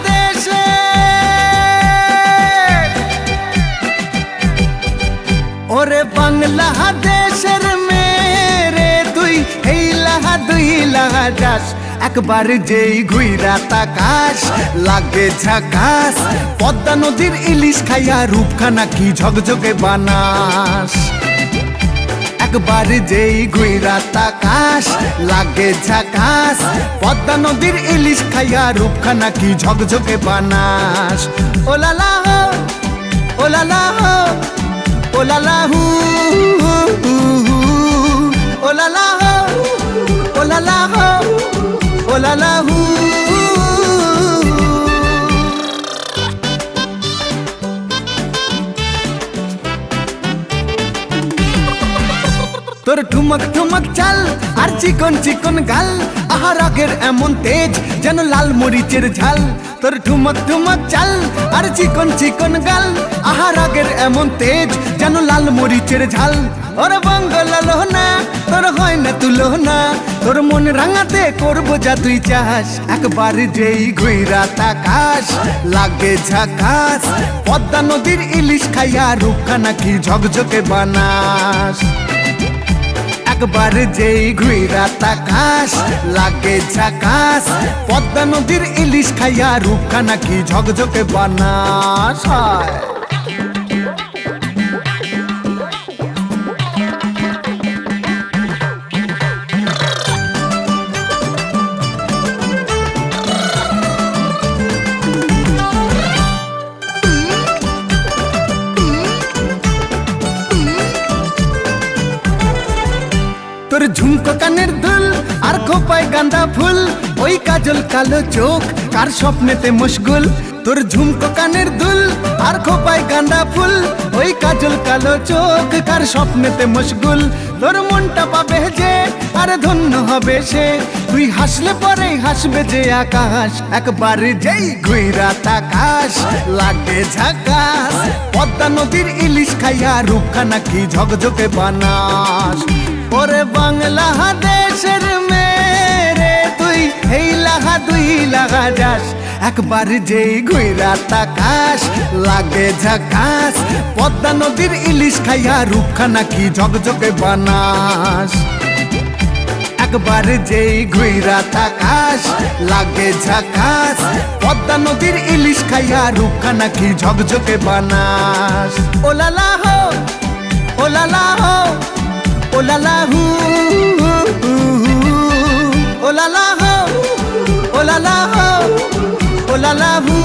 দেশে ওরে বাংলাদেশের মেরে তুই দুই লাহা যাস একবার যেই ঘুইরা তাকাস লাগে ঝাকাস পদ্মা নদীর ইলিশ খাইয়া রূপখানা কি ঝকঝকে বানাস একবার যেই ঘুইরা তাকাস লাগে ঝাকাস পদ্মা নদীর ইলিশ খাইয়া রূপখানা কি ঝকঝকে বানাস ওলালা হো ওলালা হো ওলালা হু ওলালা হো ওলালা হো ওলালা হু তোর ঠুমক ঠুমক চাল আর চিকন চিকন গাল আহার আগের এমন তেজ যেন লাল মরিচের ঝাল তোর ঠুমক ঠুমক চাল আর চিকন চিকন গাল আহার আগের এমন তেজ যেন লাল মরিচের ঝাল ওর বঙ্গলালো না তোর হয় না তুলো না তোর মন রাঙাতে করবো যা তুই চাস একবার যেই ঘুইরা তাকাস লাগে ঝাকাস পদ্মা নদীর ইলিশ খাইয়া রূপখানা কি ঝকঝকে বানাস একবার যেই ঘুইরা তাকাস লাগে ঝাকাস পদ্মা নদীর ইলিশ খাইয়া রূপখানা কি ঝকঝকে বানাস তোর ঝুমকো কানের দুল আর খোপায় গাঁদা ফুল ওই কাজল কালো চোখ কার স্বপ্নেতে মশগুল তোর ঝুমকো কানের দুল আর খোপায় গাঁদা ফুল ওই কাজল কালো চোখ কার স্বপ্নেতে মশগুল তোর মনটা পাবে যে আর ধন্য হবে সে তুই হাসলে পরে হাসবে যে আকাশ একবার যেই ঘুইরা তাকাস লাগে ঝাকাস পদ্মা নদীর ইলিশ খাইয়া রূপখানা কি ঝকঝকে বানাস ওরে বাংলাদেশের মেরে তুই দুই লাহা যাস একবার যেই ঘুইরা তাকাস লাগে ঝাকাস পদ্মা নদীর ইলিশ খাইয়া রূপখানা কি ঝকঝকে বানাস একবার যেই ঘুইরা তাকাস লাগে ঝাকাস পদ্মা নদীর ইলিশ খাইয়া রূপখানা কি ঝকঝকে বানাস ওলালা হো ওলালা হো ওলালা হু ওলালা হো ওলালা হো ওলালা হু